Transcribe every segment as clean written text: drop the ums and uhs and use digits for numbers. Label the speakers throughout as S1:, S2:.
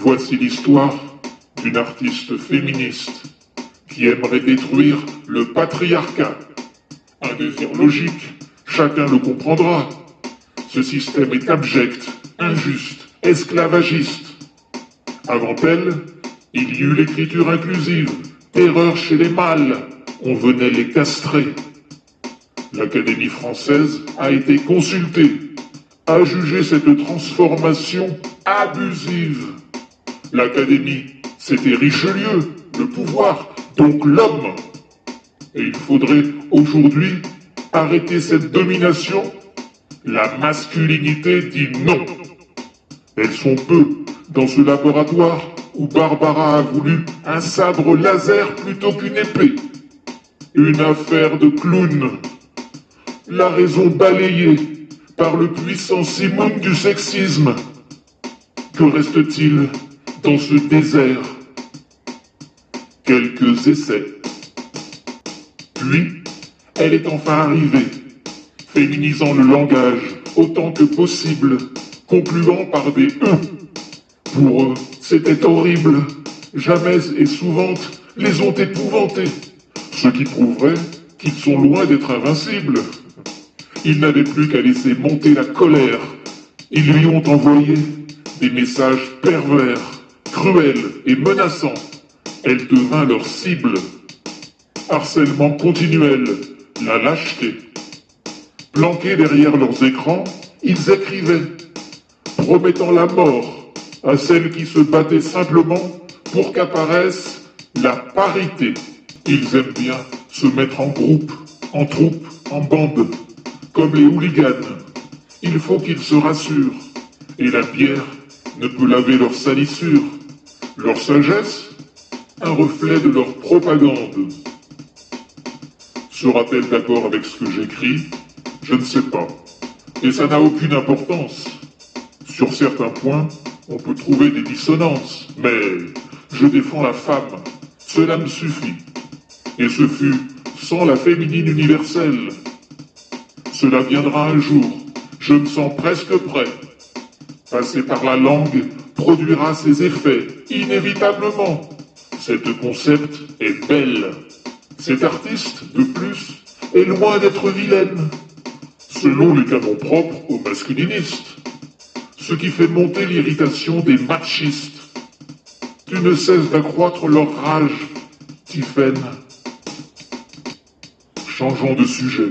S1: Voici l'histoire d'une artiste féministe qui aimerait détruire le patriarcat. Un désir logique, chacun le comprendra. Ce système est abject, injuste, esclavagiste. Avant elle, il y eut l'écriture inclusive, terreur chez les mâles, on venait les castrer. L'Académie française a été consultée, a jugé cette transformation abusive. L'Académie, c'était Richelieu, le pouvoir, donc l'homme. Et il faudrait aujourd'hui arrêter cette domination. La masculinité dit non. Elles sont peu dans ce laboratoire où Barbara a voulu un sabre laser plutôt qu'une épée. Une affaire de clown. La raison balayée par le puissant simoun du sexisme. Que reste-t-il dans ce désert? Quelques essais. Puis, elle est enfin arrivée, féminisant le langage autant que possible, concluant par des « Pour eux, c'était horrible. Jamais et souvent les ont épouvantés. Ce qui prouverait qu'ils sont loin d'être invincibles. Ils n'avaient plus qu'à laisser monter la colère. Ils lui ont envoyé des messages pervers, cruels et menaçants. Elle devint leur cible. Harcèlement continuel, la lâcheté. Planqués derrière leurs écrans, ils écrivaient, promettant la mort à celles qui se battaient simplement pour qu'apparaisse la parité. Ils aiment bien se mettre en groupe, en troupe, en bande, comme les hooligans. Il faut qu'ils se rassurent, et la bière ne peut laver leur salissure. Leur sagesse, un reflet de leur propagande. Sera-t-elle d'accord avec ce que j'écris? Je ne sais pas. Et ça n'a aucune importance. Sur certains points, on peut trouver des dissonances, mais je défends la femme. Cela me suffit. Et ce fut sans la féminine universelle. Cela viendra un jour. Je me sens presque prêt. Passer par la langue produira ses effets, inévitablement. Cette concept est belle. Cette artiste, de plus, est loin d'être vilaine. Selon les canons propres aux masculinistes. Ce qui fait monter l'irritation des machistes. Tu ne cesses d'accroître leur rage, Tiphaine. Changeons de sujet.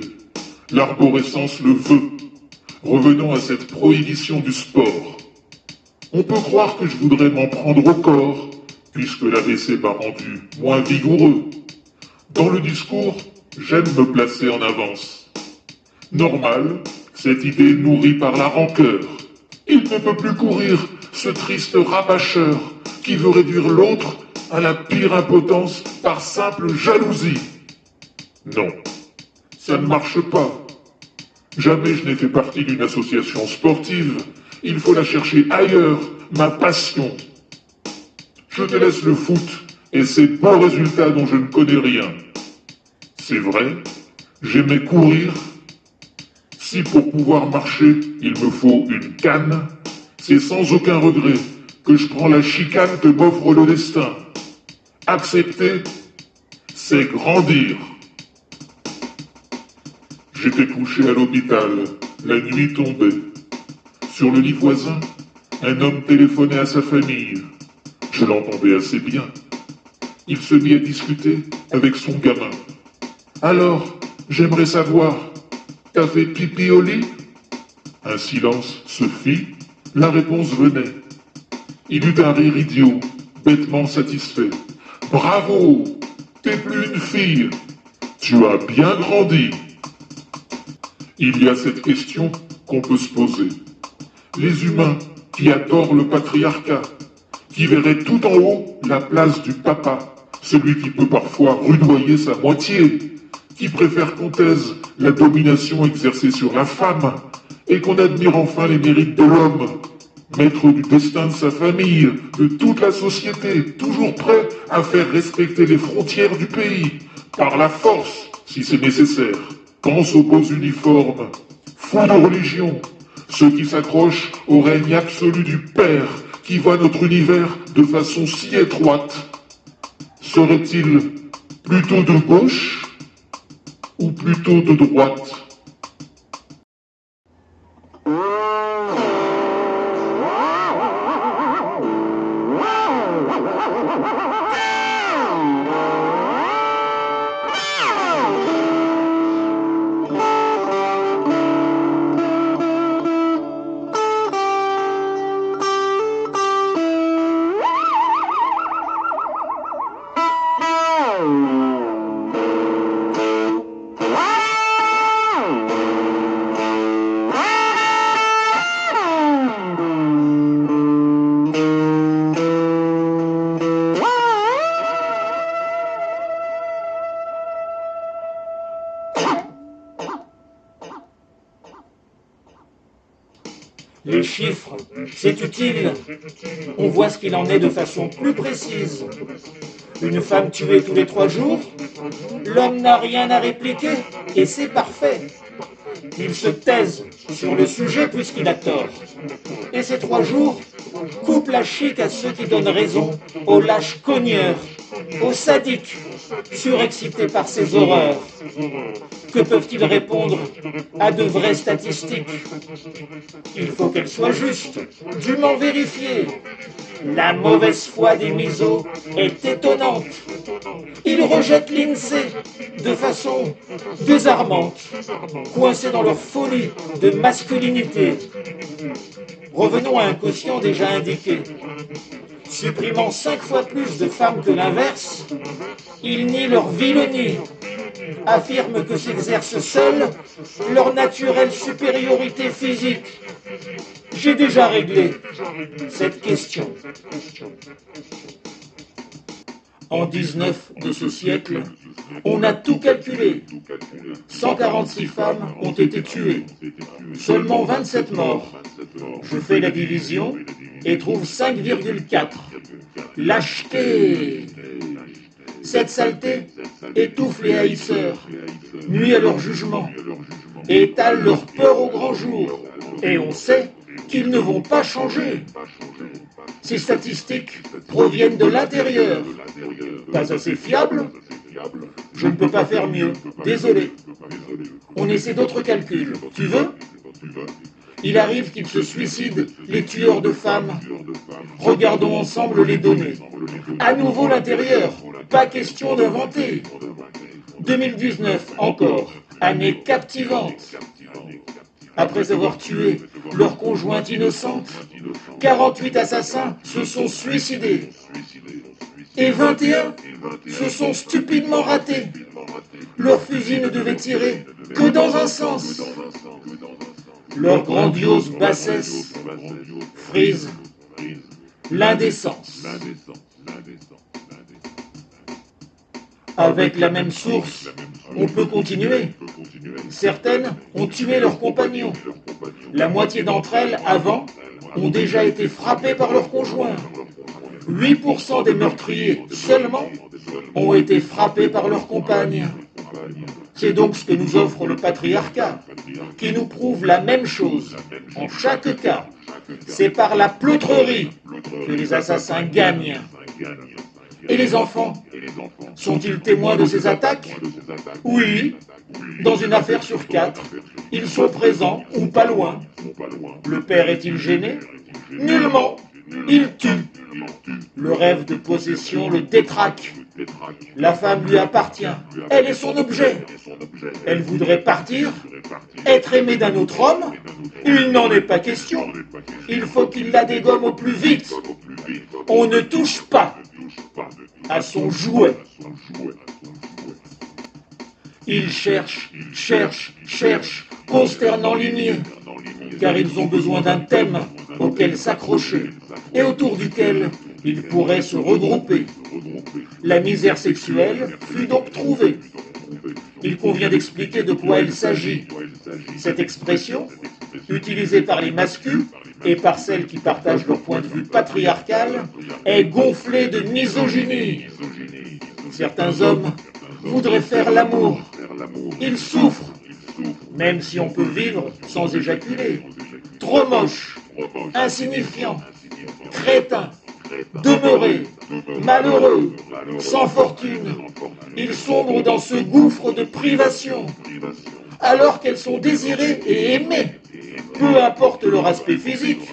S1: L'arborescence le veut. Revenons à cette prohibition du sport. On peut croire que je voudrais m'en prendre au corps, puisque l'AVC m'a rendu moins vigoureux. Dans le discours, j'aime me placer en avance. Normal, cette idée nourrie par la rancœur. Il ne peut plus courir, ce triste rabâcheur qui veut réduire l'autre à la pire impotence par simple jalousie. Non, ça ne marche pas. Jamais je n'ai fait partie d'une association sportive. Il faut la chercher ailleurs, ma passion. Je te laisse le foot et ces beaux résultats dont je ne connais rien. C'est vrai, j'aimais courir. Si pour pouvoir marcher, il me faut une canne, c'est sans aucun regret que je prends la chicane que m'offre le destin. Accepter, c'est grandir. J'étais couché à l'hôpital, la nuit tombait. Sur le lit voisin, un homme téléphonait à sa famille. Je l'entendais assez bien. Il se mit à discuter avec son gamin. Alors, j'aimerais savoir, t'as fait pipi au lit? Un silence se fit, la réponse venait. Il eut un rire idiot, bêtement satisfait. Bravo, t'es plus une fille, tu as bien grandi. Il y a cette question qu'on peut se poser. Les humains qui adorent le patriarcat, qui verraient tout en haut la place du papa, celui qui peut parfois rudoyer sa moitié, qui préfère qu'on taise la domination exercée sur la femme, et qu'on admire enfin les mérites de l'homme, maître du destin de sa famille, de toute la société, toujours prêt à faire respecter les frontières du pays, par la force, si c'est nécessaire. Pense aux beaux uniformes, fous de religion, ceux qui s'accrochent au règne absolu du Père, qui voit notre univers de façon si étroite serait-il plutôt de gauche ou plutôt de droite?
S2: Les chiffres, c'est utile. On voit ce qu'il en est de façon plus précise. Une femme tuée tous les 3 jours, l'homme n'a rien à répliquer et c'est parfait. Il se taise sur le sujet puisqu'il a tort. Et ces 3 jours coupent la chic à ceux qui donnent raison aux lâches cogneurs, aux sadiques, surexcités par ces horreurs. Que peuvent-ils répondre à de vraies statistiques? Il faut qu'elles soient justes, dûment vérifiées. La mauvaise foi des misos est étonnante. Ils rejettent l'INSEE de façon désarmante, coincés dans leur folie de masculinité. Revenons à un quotient déjà indiqué. Supprimant 5 fois plus de femmes que l'inverse, ils nient leur vilenie, affirment que s'exerce seule leur naturelle supériorité physique. J'ai déjà réglé cette question. En 19 de ce siècle, on a tout calculé. 146 femmes ont été tuées, seulement 27 morts. Je fais la division et trouve 5,4. Lâcheté! Cette saleté étouffe les haïsseurs, nuit à leur jugement, et étale leur peur au grand jour. Et on sait qu'ils ne vont pas changer. Ces statistiques proviennent de l'intérieur. Pas assez fiables? Je ne peux pas faire mieux. Désolé. On essaie d'autres calculs. Tu veux? Il arrive qu'ils se suicident, les tueurs de femmes. Regardons ensemble les données. À nouveau l'intérieur. Pas question d'inventer. 2019 encore. Année captivante. Après avoir tué leur conjointe innocente, 48 assassins se sont suicidés. Et 21 se sont stupidement ratés. Leur fusil ne devait tirer que dans un sens. Leur grandiose bassesse frise l'indécence. Avec la même source, on peut continuer. Certaines ont tué leurs compagnons. La moitié d'entre elles, avant, ont déjà été frappées par leurs conjoints. 8% des meurtriers seulement ont été frappés par leurs compagnes. C'est donc ce que nous offre le patriarcat, qui nous prouve la même chose. En chaque cas, c'est par la plâtrerie que les assassins gagnent. Et les enfants, sont-ils témoins de ces attaques? Oui, dans une affaire sur 4, ils sont présents ou pas loin. Le père est-il gêné? Nullement, il tue. Le rêve de possession le détraque. La femme lui appartient, elle est son objet. Elle voudrait partir, être aimée d'un autre homme? Il n'en est pas question. Il faut qu'il la dégomme au plus vite. On ne touche pas à son jouet. Ils cherchent, consternant ligné, car ils ont besoin d'un thème auquel s'accrocher et autour duquel ils pourraient se regrouper. La misère sexuelle fut donc trouvée. Il convient d'expliquer de quoi il s'agit. Cette expression, utilisée par les masculins et par celles qui partagent leur point de vue patriarcal, est gonflée de misogynie. Certains hommes voudraient faire l'amour. Ils souffrent, même si on peut vivre sans éjaculer. Trop moche insignifiants, crétins, demeurés, malheureux, sans fortune. Ils sombrent dans ce gouffre de privation, alors qu'elles sont désirées et aimées. Peu importe leur aspect physique,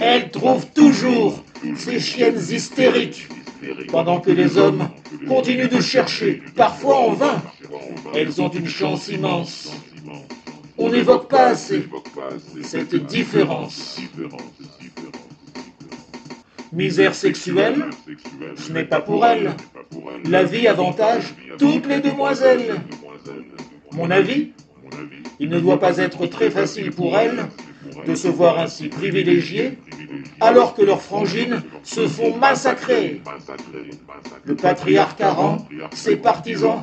S2: elles trouvent toujours ces chiennes hystériques. Pendant que les hommes continuent de chercher, parfois en vain, elles ont une chance immense. On n'évoque pas assez cette différence. Misère sexuelle, ce n'est pas pour elles. La vie avantage toutes les demoiselles. Mon avis, il ne doit pas être très facile pour elles de se voir ainsi privilégiées, alors que leurs frangines se font massacrer. Le patriarcat rend ses partisans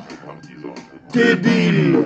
S2: débiles.